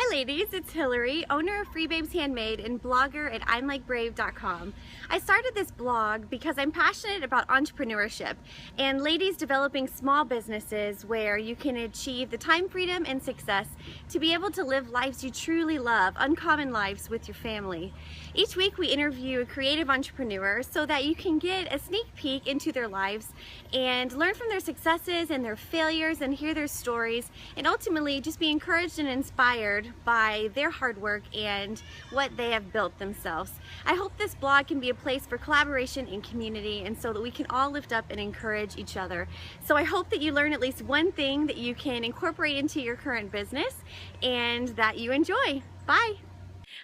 Hi ladies, it's Hillary, owner of Free Babes Handmade and blogger at I'mLikeBrave.com. I started this blog because I'm passionate about entrepreneurship and ladies developing small businesses where you can achieve the time freedom and success to be able to live lives you truly love, uncommon lives with your family. Each week we interview a creative entrepreneur so that you can get a sneak peek into their lives and learn from their successes and their failures and hear their stories and ultimately just be encouraged and inspired by their hard work and what they have built themselves. I hope this blog can be a place for collaboration and community and so that we can all lift up and encourage each other. So I hope that you learn at least one thing that you can incorporate into your current business and that you enjoy. Bye!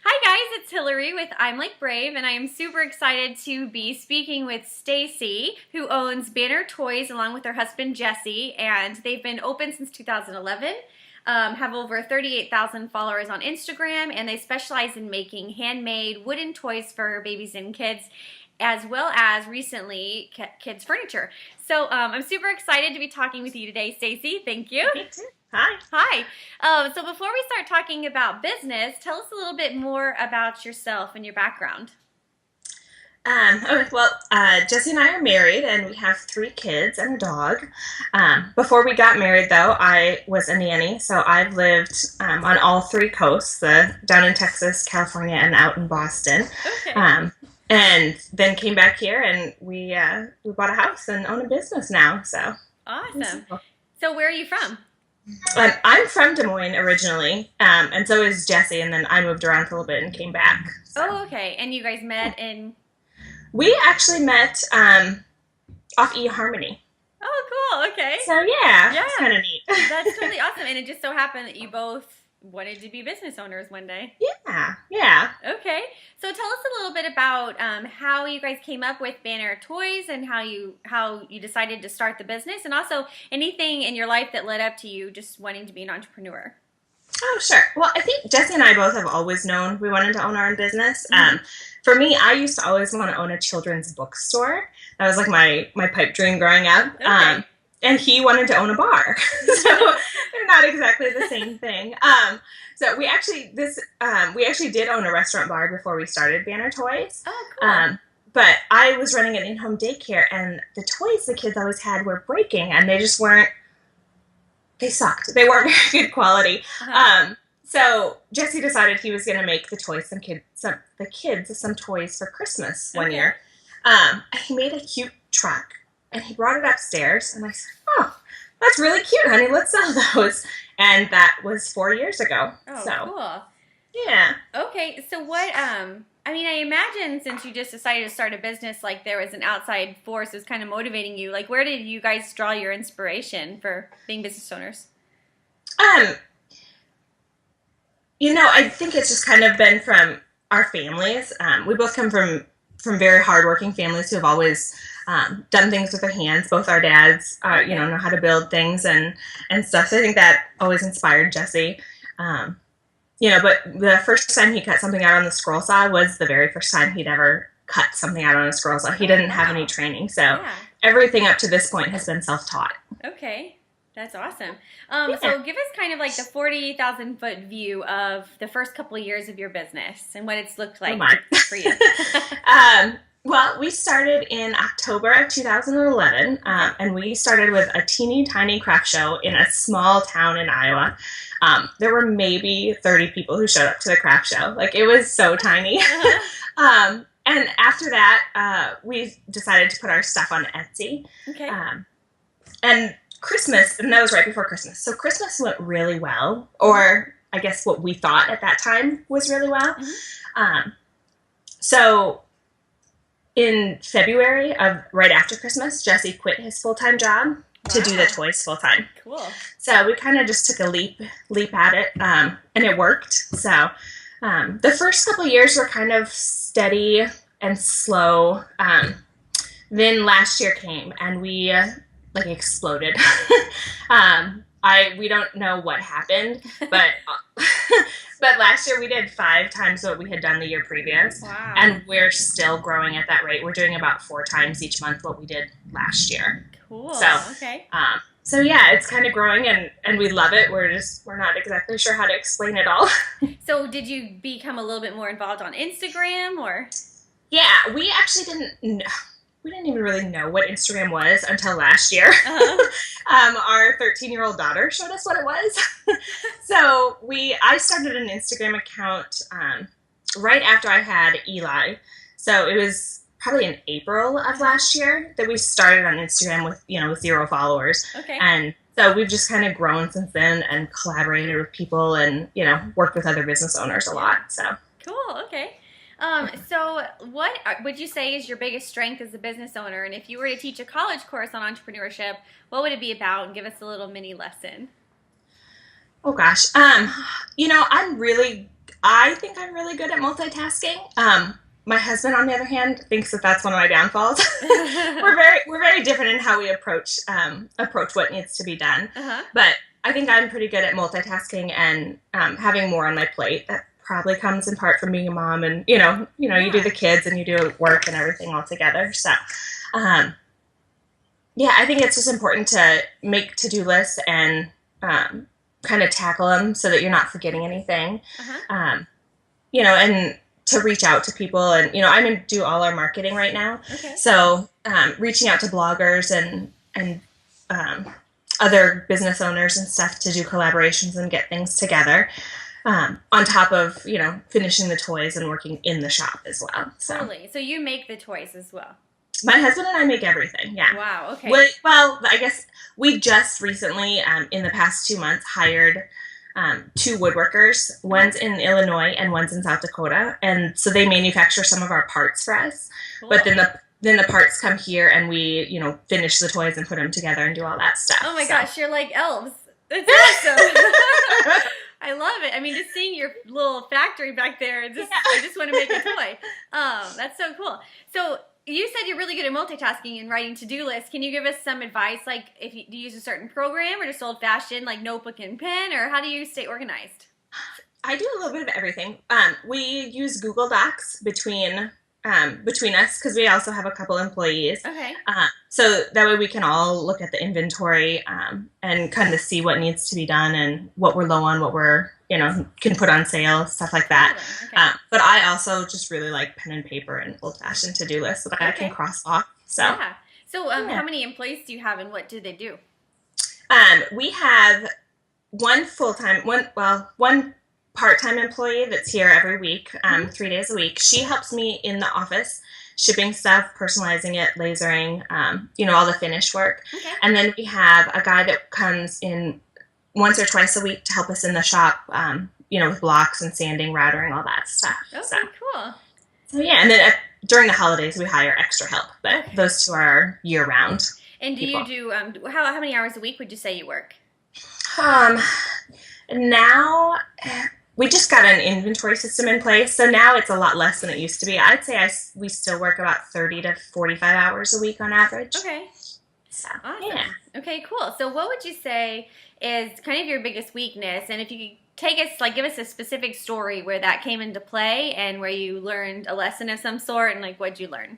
Hi guys, it's Hillary with I'm Like Brave, and I am super excited to be speaking with Stacey, who owns Bannor Toys along with her husband Jesse, and they've been open since 2011, have over 38,000 followers on Instagram, and they specialize in making handmade wooden toys for babies and kids, as well as recently kids furniture. So I'm super excited to be talking with you today, Stacey. Thank you. Me too. Hi. Hi. So before we start talking about business, tell us a little bit more about yourself and your background. Jesse and I are married, and we have 3 kids and a dog. Before we got married, though, I was a nanny, so I've lived on all 3 coasts, down in Texas, California, and out in Boston. Okay. And then came back here, and we bought a house and own a business now. So Awesome. So where are you from? I'm from Des Moines originally, and so is Jesse, and then I moved around for a little bit and came back. So. Oh, okay. And you guys met in... We actually met off eHarmony. Oh, cool. Okay. So, yeah. It's kind of neat. That's totally awesome. And it just so happened that you both wanted to be business owners one day. Yeah. Okay. So tell us a little bit about how you guys came up with Bannor Toys and how you decided to start the business, and also anything in your life that led up to you just wanting to be an entrepreneur. Oh, sure. Well, I think Jesse and I both have always known we wanted to own our own business. For me, I used to always want to own a children's bookstore. That was like my pipe dream growing up. Okay. And he wanted to own a bar. So they're not exactly the same thing. So we actually did own a restaurant bar before we started Bannor Toys. Oh, cool. But I was running an in-home daycare, and the toys the kids always had were breaking, and they just weren't. They sucked. They weren't very good quality. So Jesse decided he was going to make the kids some toys for Christmas one year. He made a cute truck, and he brought it upstairs, and I said, "Oh, that's really cute, honey. Let's sell those." And that was 4 years ago. Oh, so, cool. Yeah. Okay, so what, I imagine since you just decided to start a business, like there was an outside force that was kind of motivating you. Like, where did you guys draw your inspiration for being business owners? I think it's just kind of been from our families. We both come from very hardworking families who have always done things with their hands. Both our dads, know how to build things and stuff. So I think that always inspired Jesse. But the first time he cut something out on the scroll saw was the very first time he'd ever cut something out on a scroll saw. He didn't have any training. So everything up to this point has been self-taught. Okay. That's awesome. So give us kind of like the 40,000 foot view of the first couple of years of your business and what it's looked like for you. Well, we started in October of 2011, and we started with a teeny tiny craft show in a small town in Iowa. There were maybe 30 people who showed up to the craft show. Like, it was so tiny. And after that, we decided to put our stuff on Etsy. Okay. And Christmas, and that was right before Christmas. So Christmas went really well, or I guess what we thought at that time was really well. So in February right after Christmas, Jesse quit his full-time job to do the toys full-time. Cool. So we kind of just took a leap at it, and it worked. So the first couple of years were kind of steady and slow. Then last year came, and we exploded. We don't know what happened, but last year we did 5 times what we had done the year previous. Wow. And we're still growing at that rate. We're doing about 4 times each month what we did last year. Cool. So, okay. So yeah, it's kind of growing and we love it. We're not exactly sure how to explain it all. So did you become a little bit more involved on Instagram or? Yeah, we actually we didn't even really know what Instagram was until last year. Uh-huh. Our 13-year-old daughter showed us what it was. So I started an Instagram account right after I had Eli. So it was probably in April of last year that we started on Instagram with 0 followers. Okay. And so we've just kind of grown since then and collaborated with people and, worked with other business owners a lot. So Cool. Okay. So what would you say is your biggest strength as a business owner? And if you were to teach a college course on entrepreneurship, what would it be about? And give us a little mini lesson. Oh gosh. I think I'm really good at multitasking. My husband, on the other hand, thinks that that's one of my downfalls. We're very different in how we approach what needs to be done. Uh-huh. But I think I'm pretty good at multitasking and having more on my plate. That probably comes in part from being a mom, and you do the kids and you do work and everything all together. So, yeah, I think it's just important to make to-do lists and kind of tackle them so that you're not forgetting anything. Uh-huh. And to reach out to people, and I'm going to do all our marketing right now. Okay. So reaching out to bloggers and other business owners and stuff to do collaborations and get things together. On top of finishing the toys and working in the shop as well. So. Totally. So you make the toys as well. My husband and I make everything. Yeah. Wow. Okay. Well, I guess we just recently, in the past 2 months, hired 2 woodworkers. One's in Illinois and one's in South Dakota, and so they manufacture some of our parts for us. Cool. But then the parts come here, and we finish the toys and put them together and do all that stuff. Oh my gosh, you're like elves. That's awesome. I love it. I mean, just seeing your little factory back there, I just want to make a toy. That's so cool. So you said you're really good at multitasking and writing to-do lists. Can you give us some advice, like if you, do you use a certain program or just old-fashioned, like notebook and pen, or how do you stay organized? I do a little bit of everything. We use Google Docs between us because we also have a couple employees. Okay. So that way we can all look at the inventory and kind of see what needs to be done and what we're low on, what we're can put on sale, stuff like that. Okay. But I also just really like pen and paper and old-fashioned to-do lists that I can cross off. So yeah. So how many employees do you have, and what do they do? We have one part-time employee that's here every week, 3 days a week. She helps me in the office, shipping stuff, personalizing it, lasering, all the finish work. Okay. And then we have a guy that comes in once or twice a week to help us in the shop, with blocks and sanding, routering, all that stuff. Okay, cool. So yeah, and then during the holidays we hire extra help, but those 2 are year-round. And do you do how many hours a week would you say you work? Now we just got an inventory system in place, so now it's a lot less than it used to be. I'd say we still work about 30 to 45 hours a week on average. Okay. So, awesome. yeah. Okay, cool. So what would you say is kind of your biggest weakness? And if you could give us a specific story where that came into play and where you learned a lesson of some sort, and what'd you learn?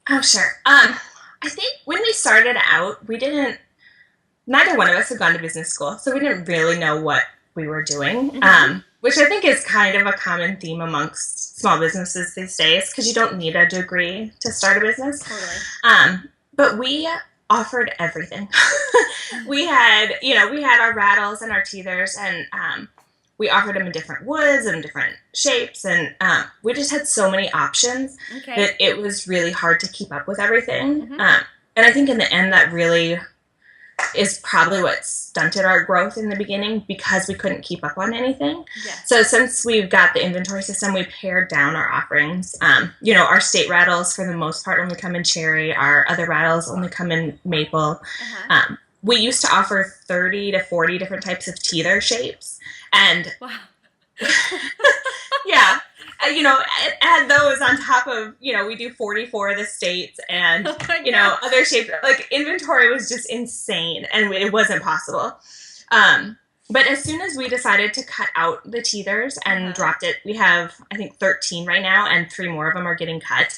Oh, sure. I think when we started out, neither one of us had gone to business school, so we didn't really know what we were doing, which I think is kind of a common theme amongst small businesses these days, because you don't need a degree to start a business. Totally. But we offered everything. we had our rattles and our teethers, and we offered them in different woods and different shapes, and we just had so many options that it was really hard to keep up with everything. And I think in the end that really is probably what stunted our growth in the beginning, because we couldn't keep up on anything. Yeah. So since we've got the inventory system, we pared down our offerings. Our state rattles, for the most part, only come in cherry. Our other rattles only come in maple. We used to offer 30 to 40 different types of teether shapes. And wow. yeah. Add those on top of, we do 44 of the states and, other shapes. Like, inventory was just insane, and it wasn't possible. But as soon as we decided to cut out the teethers and dropped it, we have, I think, 13 right now, and 3 more of them are getting cut,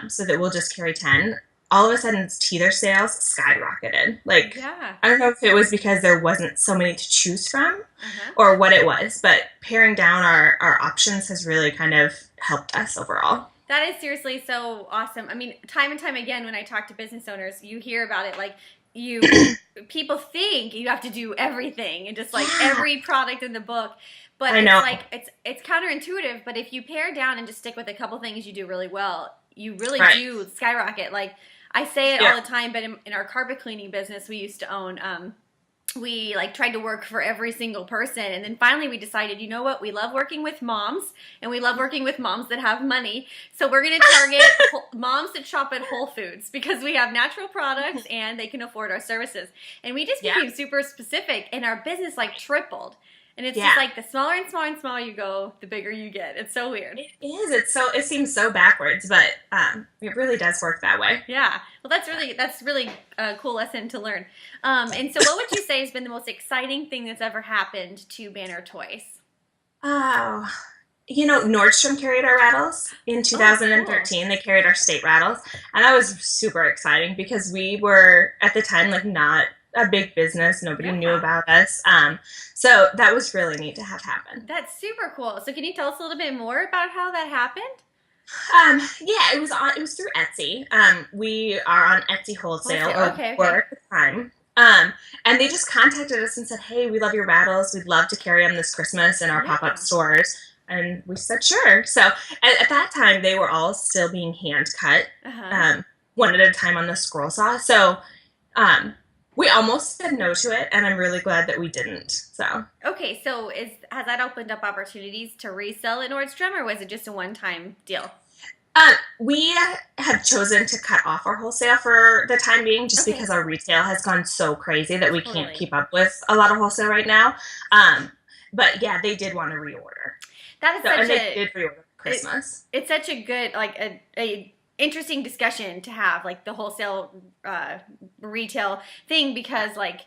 so that we'll just carry 10. all of a sudden teeter sales skyrocketed. Like, Yeah. I don't know if it was because there wasn't so many to choose from Uh-huh. or what it was, but paring down our options has really kind of helped us overall. That is seriously so awesome. I mean, time and time again, when I talk to business owners, you hear about it. Like, people think you have to do everything and just like Yeah. every product in the book. But I it's know. like it's counterintuitive. But if you pare down and just stick with a couple things you do really well, you really Right. do skyrocket. Like I say it Yeah. all the time, but in our carpet cleaning business we used to own, we like tried to work for every single person, and then finally we decided, you know what, we love working with moms, and we love working with moms that have money, so we're going to target moms that shop at Whole Foods because we have natural products and they can afford our services. And we just became super specific, and our business like tripled. And it's just like the smaller and smaller and smaller you go, the bigger you get. It's so weird. It is. It seems so backwards, but it really does work that way. Yeah. Well, that's really a cool lesson to learn. And so what would you say has been the most exciting thing that's ever happened to Bannor Toys? Oh, Nordstrom carried our rattles in 2013. They carried our state rattles, and that was super exciting because we were at the time like not a big business. Nobody knew about us. So that was really neat to have happen. That's super cool. So can you tell us a little bit more about how that happened? Yeah, it was through Etsy. We are on Etsy wholesale Okay. Were at the time. And they just contacted us and said, "Hey, we love your rattles. We'd love to carry them this Christmas in our pop-up stores." And we said, "Sure." So at that time, they were all still being hand cut, one at a time on the scroll saw. So we almost said no to it, and I'm really glad that we didn't. So okay, so has that opened up opportunities to resell at Nordstrom, or was it just a one-time deal? We have chosen to cut off our wholesale for the time being, just because our retail has gone so crazy that we can't keep up with a lot of wholesale right now. But yeah, they did want to reorder. That is such they did reorder for Christmas. It's such a good a interesting discussion to have, like the wholesale retail thing, because like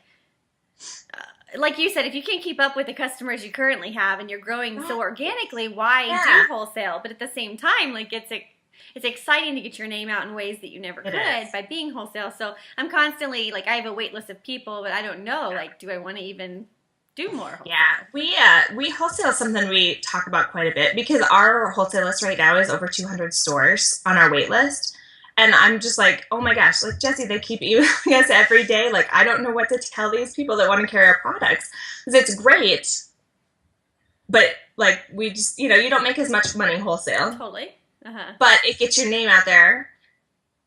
you said, if you can't keep up with the customers you currently have and you're growing so organically, why do wholesale? But at the same time, like it's exciting to get your name out in ways that you never could by being wholesale. So I'm constantly like, I have a wait list of people, but I don't know, like, do I want to even do more wholesale? Yeah, we wholesale something we talk about quite a bit, because our wholesale list right now is over 200 stores on our wait list. And I'm just like, oh my gosh, like, Jessie, they keep emailing us every day. Like, I don't know what to tell these people that want to carry our products, because it's great, but like, we just, you don't make as much money wholesale. Totally. But it gets your name out there.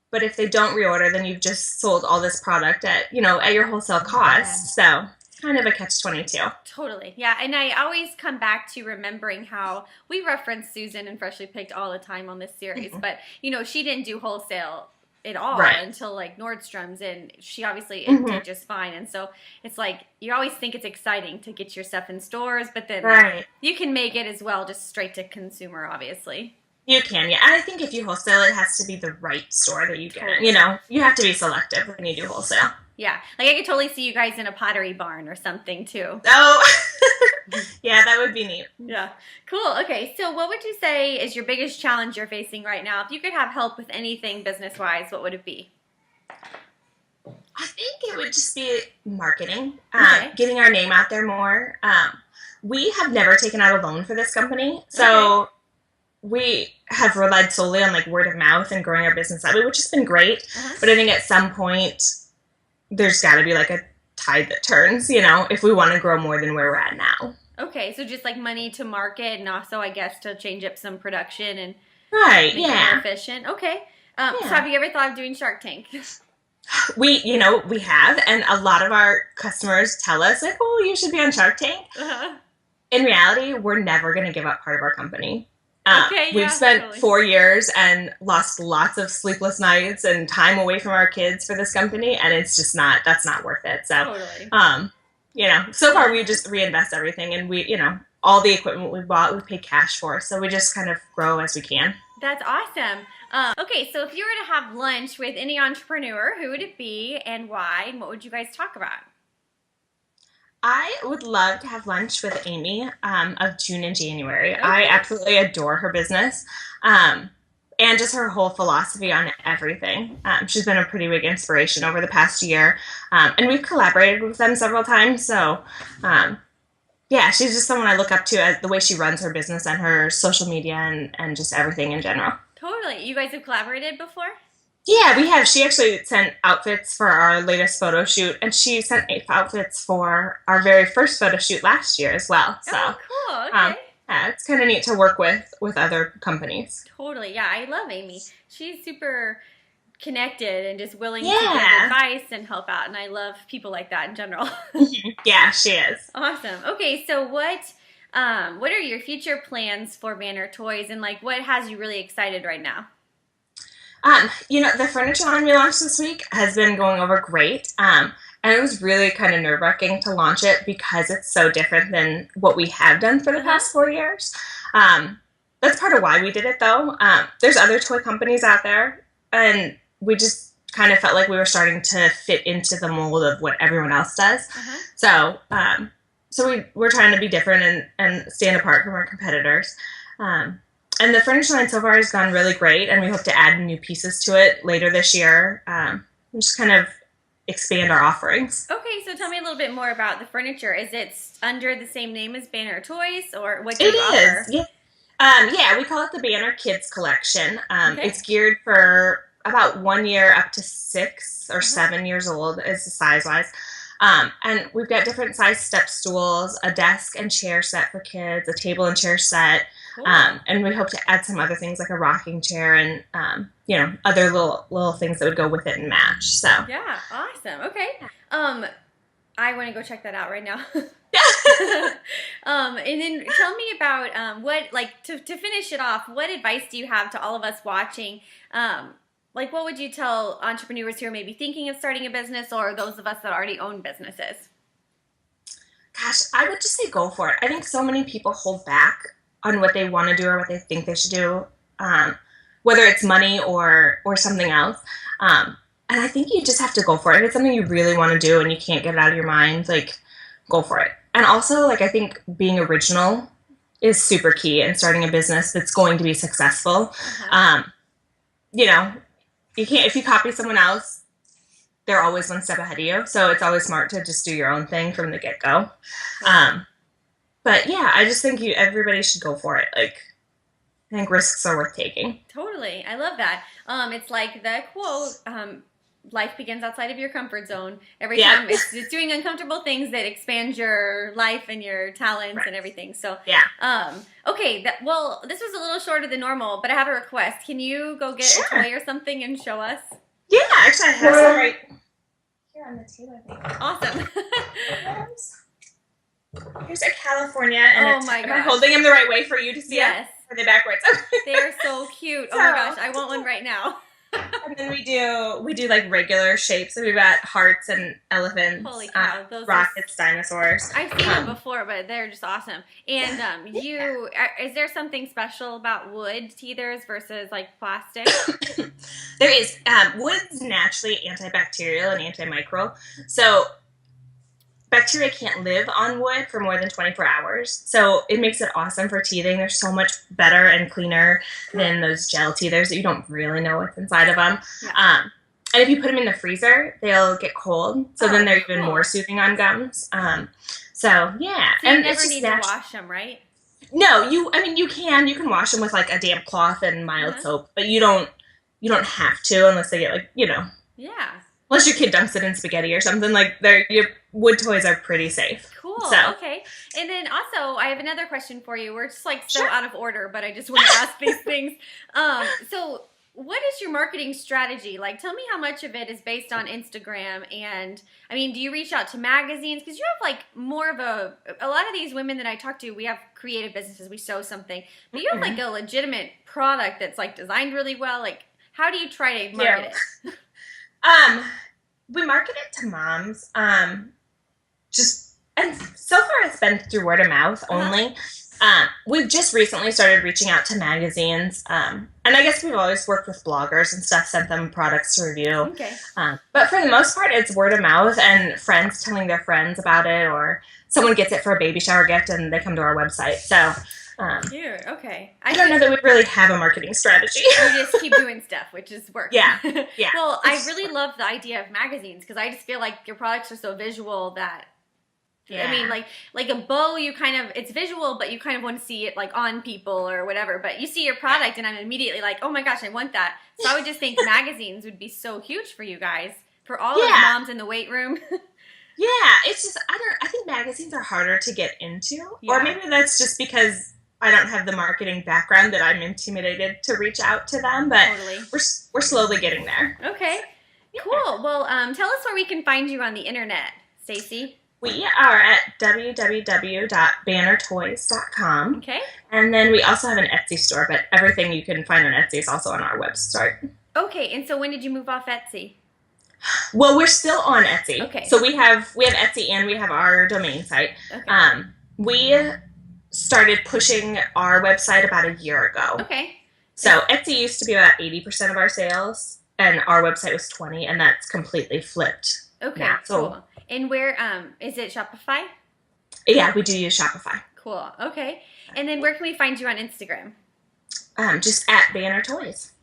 But if they don't reorder, then you've just sold all this product at your wholesale cost. So it's kind of a catch-22. Totally. Yeah. And I always come back to remembering how we reference Susan and Freshly Picked all the time on this series. But, she didn't do wholesale at all until like Nordstrom's, and she obviously did just fine. And so it's like, you always think it's exciting to get your stuff in stores, but then you can make it as well, just straight to consumer, obviously. You can, yeah. And I think if you wholesale, it has to be the right store that you get it. You have to be selective when you do wholesale. Yeah. Like, I could totally see you guys in a Pottery Barn or something, too. Oh, yeah, that would be neat. Yeah. Cool. Okay. So what would you say is your biggest challenge you're facing right now? If you could have help with anything business-wise, what would it be? I think it would just be marketing, getting our name out there more. We have never taken out a loan for this company, so we have relied solely on like word of mouth and growing our business that way, which has been great. But I think at some point there's got to be like a tide that turns, if we want to grow more than where we're at now. Okay, so just like money to market, and also I guess to change up some production and make it more efficient. Okay. So have you ever thought of doing Shark Tank? We have, and a lot of our customers tell us like, "Oh, you should be on Shark Tank." In reality, we're never going to give up part of our company. We've spent 4 years and lost lots of sleepless nights and time away from our kids for this company, and it's just that's not worth it. So, so far we just reinvest everything, and we, all the equipment we bought, we pay cash for, so we just kind of grow as we can. That's awesome. Okay, so if you were to have lunch with any entrepreneur, who would it be and why, and what would you guys talk about? I would love to have lunch with Amy of June and January. I absolutely adore her business. and just her whole philosophy on everything. She's been a pretty big inspiration over the past year, and we've collaborated with them several times. So, yeah, she's just someone I look up to as the way she runs her business and her social media and just everything in general. Totally. You guys have collaborated before? Yeah, we have. She actually sent outfits for our latest photo shoot, and she sent outfits for our very first photo shoot last year as well. So, oh, cool. Okay. Yeah, it's kind of neat to work with other companies. Totally. Yeah, I love Amy. She's super connected and just willing to Yeah. give advice and help out, and I love people like that in general. Yeah, she is. Awesome. Okay, so what are your future plans for Bannor Toys, and like what has you really excited right now? The furniture line we launched this week has been going over great. And it was really kind of nerve-wracking to launch it because it's so different than what we have done for the past 4 years. That's part of why we did it, though. There's other toy companies out there, and we just kind of felt like we were starting to fit into the mold of what everyone else does. So we're trying to be different and stand apart from our competitors. And the furniture line so far has gone really great, and we hope to add new pieces to it later this year. And just kind of expand our offerings. Okay, so tell me a little bit more about the furniture. Is it under the same name as Bannor Toys, or what do you offer? It is, yeah. Yeah, we call it the Bannor Kids Collection. It's geared for about 1 year up to 6 or 7 years old is the size-wise. And we've got different size step stools, a desk and chair set for kids, a table and chair set. Cool. And we hope to add some other things like a rocking chair and, other little things that would go with it and match. So yeah, awesome. Okay. I want to go check that out right now. And then tell me about what, like, to finish it off, what advice do you have to all of us watching? Like, what would you tell entrepreneurs who are maybe thinking of starting a business, or those of us that already own businesses? Gosh, I would just say go for it. I think so many people hold back on what they want to do or what they think they should do, whether it's money or something else. And I think you just have to go for it. If it's something you really want to do and you can't get it out of your mind, like, go for it. And also, like, I think being original is super key in starting a business that's going to be successful. You can't, if you copy someone else, they're always one step ahead of you. So it's always smart to just do your own thing from the get-go. But yeah, I just think everybody should go for it. Like, I think risks are worth taking. Totally. I love that. It's like the quote, life begins outside of your comfort zone. Every time it's doing uncomfortable things that expand your life and your talents and everything. So, okay. Well, this was a little shorter than normal, but I have a request. Can you go get a toy or something and show us? Yeah, actually I have some right here on the table, I think. Awesome. Here's a California, and oh my gosh. Am I holding them the right way for you to see them? Or are they backwards? They're so cute. Oh my gosh, I want one right now. And then we do like regular shapes. So we've got hearts and elephants. Holy cow, those rockets, dinosaurs. I've seen them before, but they're just awesome. And is there something special about wood teethers versus like plastic? There is. Wood's naturally antibacterial and antimicrobial. So bacteria can't live on wood for more than 24 hours. So it makes it awesome for teething. They're so much better and cleaner than those gel teethers that you don't really know what's inside of them. And if you put them in the freezer, they'll get cold. So then they're even more soothing on gums. So you never need to wash them, right? No, you can wash them with like a damp cloth and mild soap, but you don't have to unless they get like, unless your kid dumps it in spaghetti or something. Like, your wood toys are pretty safe. Cool. So. Okay. And then also, I have another question for you. We're just like so out of order, but I just want to ask these things. So what is your marketing strategy? Like, tell me how much of it is based on Instagram. And I mean, do you reach out to magazines? Because you have like more of a lot of these women that I talk to, we have creative businesses, we sew something, but you have like a legitimate product that's like designed really well. Like, how do you try to market it? We market it to moms. And so far it's been through word of mouth only. We've just recently started reaching out to magazines. And I guess we've always worked with bloggers and stuff, sent them products to review. Okay. But for the most part, it's word of mouth and friends telling their friends about it, or someone gets it for a baby shower gift and they come to our website. So Cute. Okay. I don't know that we really have a marketing strategy. You just keep doing stuff, which is working. Yeah. Yeah. Well, I really love the idea of magazines because I just feel like your products are so visual that. Yeah. I mean, like a bow, it's visual, but you kind of want to see it like on people or whatever. But you see your product, and I'm immediately like, oh my gosh, I want that. So I would just think magazines would be so huge for you guys, for all of moms in the weight room. Yeah, it's just I think magazines are harder to get into, or maybe that's just because I don't have the marketing background that I'm intimidated to reach out to them. But we're slowly getting there. Okay, cool. Well, tell us where we can find you on the internet, Stacey. We are at www.bannortoys.com. Okay. And then we also have an Etsy store, but everything you can find on Etsy is also on our website. Okay, and so when did you move off Etsy? Well, we're still on Etsy. Okay. So we have Etsy and we have our domain site. Okay. We started pushing our website about a year ago. Okay. So Etsy used to be about 80% of our sales, and our website was 20%, and that's completely flipped. Okay, now. So, cool. And where, is it Shopify? Yeah, we do use Shopify. Cool, okay. And then where can we find you on Instagram? Just at Bannor Toys.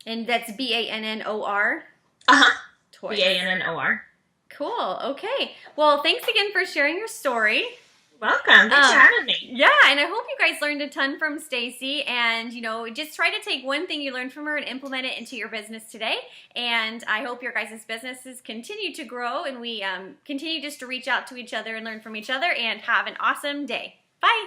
And that's Bannor? Uh-huh. Toys. Bannor. Cool, okay. Well, thanks again for sharing your story. Welcome. Thanks for having me. Yeah, and I hope you guys learned a ton from Stacey, and just try to take one thing you learned from her and implement it into your business today. And I hope your guys' businesses continue to grow, and we continue just to reach out to each other and learn from each other, and have an awesome day. Bye.